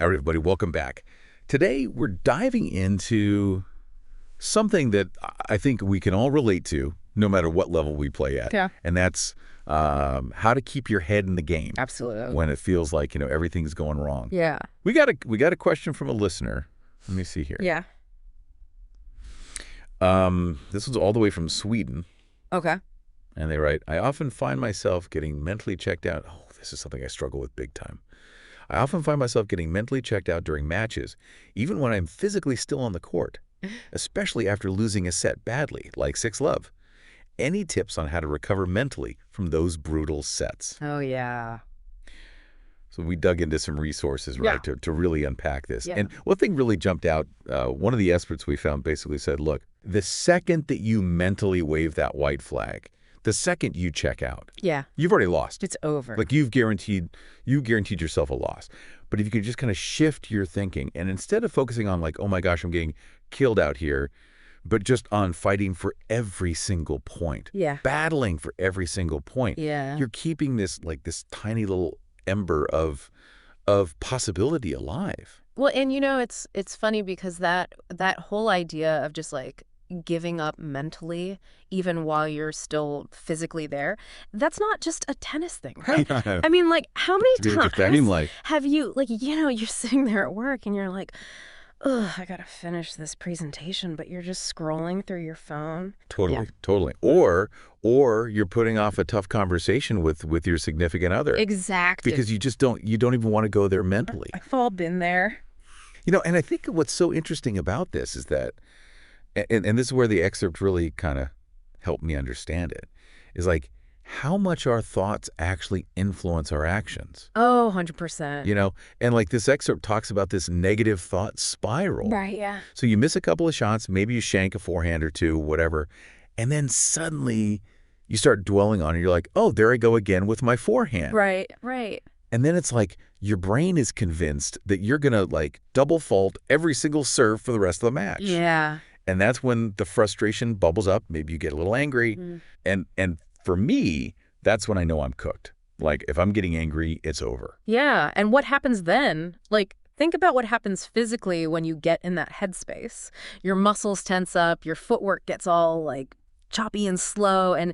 All right, everybody, welcome back. Today, we're diving into something that I think we can all relate to, no matter what level we play at. Yeah. And that's how to keep your head in the game. Absolutely. When it feels like, everything's going wrong. Yeah. We got a question from a listener. Let me see here. Yeah. This was all the way from Sweden. Okay. And they write, I often find myself getting mentally checked out. Oh, this is something I struggle with big time. I often find myself getting mentally checked out during matches, even when I'm physically still on the court, especially after losing a set badly, like 6-love. Any tips on how to recover mentally from those brutal sets? Oh, yeah. So we dug into some resources, right, to really unpack this. Yeah. And one thing really jumped out. One of the experts we found basically said, look, the second that you mentally wave that white flag, the second you check out, Yeah. you've already lost. It's over. Like you've guaranteed yourself a loss. But if you could just kind of shift your thinking, and instead of focusing on like, oh my gosh, I'm getting killed out here, but just on fighting for every single point, Yeah. battling for every single point, Yeah. you're keeping this tiny little ember of possibility alive. Well, and it's funny because that whole idea of just like giving up mentally, even while you're still physically there, that's not just a tennis thing, right? I mean, like, how many times have you, like, you're sitting there at work and you're like, ugh, I gotta finish this presentation, but you're just scrolling through your phone. Totally. Or you're putting off a tough conversation with your significant other. Exactly. Because you don't even want to go there mentally. I've all been there. And I think what's so interesting about this is that, and this is where the excerpt really kind of helped me understand it, is like how much our thoughts actually influence our actions. Oh, 100%. And like this excerpt talks about this negative thought spiral. Right, yeah. So you miss a couple of shots, maybe you shank a forehand or two, whatever, and then suddenly you start dwelling on it. You're like, oh, there I go again with my forehand. Right. And then it's like your brain is convinced that you're going to like double fault every single serve for the rest of the match. Yeah. And that's when the frustration bubbles up. Maybe you get a little angry. And for me, that's when I know I'm cooked. Like if I'm getting angry, it's over. Yeah. And what happens then? Like, think about what happens physically when you get in that headspace. Your muscles tense up, your footwork gets all like choppy and slow, and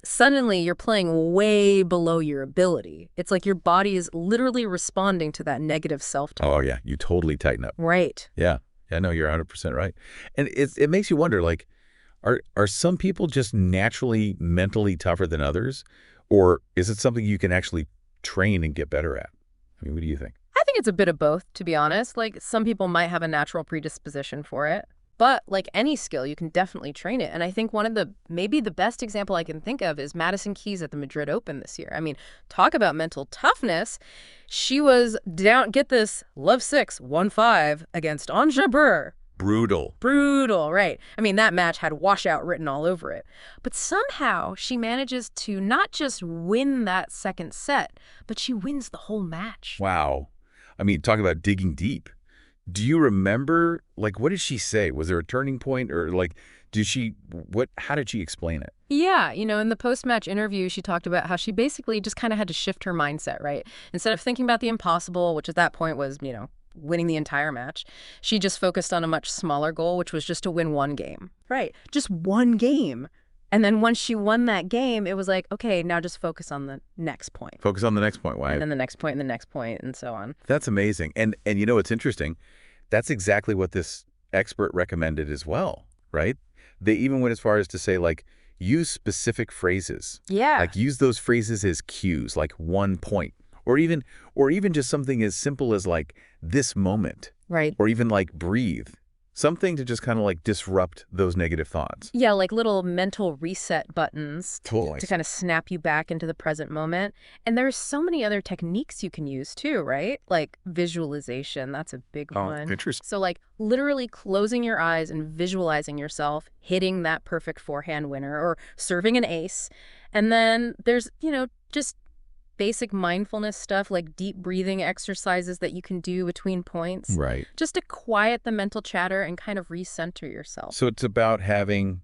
suddenly you're playing way below your ability. It's like your body is literally responding to that negative self-talk. Oh, yeah. You totally tighten up. Right. Yeah. Yeah, no, you're 100% right. And it makes you wonder, like, are some people just naturally mentally tougher than others? Or is it something you can actually train and get better at? I mean, what do you think? I think it's a bit of both, to be honest. Like, some people might have a natural predisposition for it. But like any skill, you can definitely train it. And I think maybe the best example I can think of is Madison Keys at the Madrid Open this year. I mean, talk about mental toughness. She was down, get this, love 6, 1-5 against Ons Jabeur. Brutal, right. I mean, that match had washout written all over it. But somehow she manages to not just win that second set, but she wins the whole match. Wow. I mean, talk about digging deep. Do you remember, like, what did she say? Was there a turning point, or like, how did she explain it? Yeah, in the post-match interview, she talked about how she basically just kind of had to shift her mindset, right? Instead of thinking about the impossible, which at that point was, winning the entire match, she just focused on a much smaller goal, which was just to win one game. Right. Just one game. And then once she won that game, it was like, okay, now just focus on the next point. Focus on the next point. Why? And then the next point and the next point and so on. That's amazing. And it's interesting. That's exactly what this expert recommended as well, right? They even went as far as to say, like, use specific phrases. Yeah. Like, use those phrases as cues, like 1 point. Or even just something as simple as like this moment. Right. Or even like breathe. Something to just kind of like disrupt those negative thoughts. Yeah, like little mental reset buttons Totally. to kind of snap you back into the present moment. And there's so many other techniques you can use too, right? Like visualization, that's a big one. Interesting. So like literally closing your eyes and visualizing yourself hitting that perfect forehand winner or serving an ace. And then there's, just basic mindfulness stuff like deep breathing exercises that you can do between points. Right. Just to quiet the mental chatter and kind of recenter yourself. So it's about having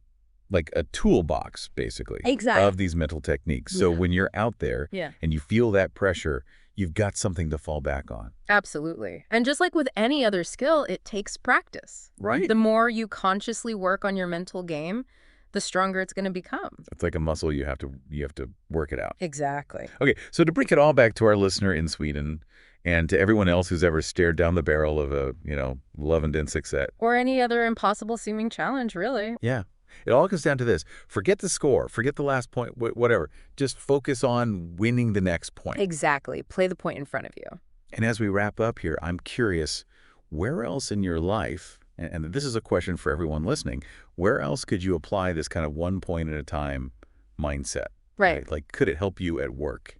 like a toolbox, basically, exactly, of these mental techniques. So when you're out there and you feel that pressure, you've got something to fall back on. Absolutely. And just like with any other skill, it takes practice. Right. The more you consciously work on your mental game, the stronger it's going to become. It's like a muscle, you have to work it out. Exactly. Okay, so to bring it all back to our listener in Sweden and to everyone else who's ever stared down the barrel of a, love and didn't set. Or any other impossible seeming challenge, really. Yeah. It all comes down to this. Forget the score. Forget the last point, whatever. Just focus on winning the next point. Exactly. Play the point in front of you. And as we wrap up here, I'm curious, where else in your life, and this is a question for everyone listening, where else could you apply this kind of one point at a time mindset? Right. Like, could it help you at work,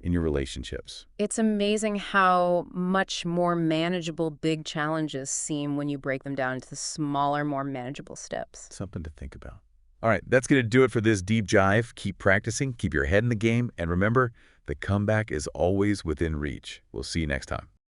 in your relationships? It's amazing how much more manageable big challenges seem when you break them down into the smaller, more manageable steps. Something to think about. All right, that's going to do it for this deep dive. Keep practicing, keep your head in the game, and remember, the comeback is always within reach. We'll see you next time.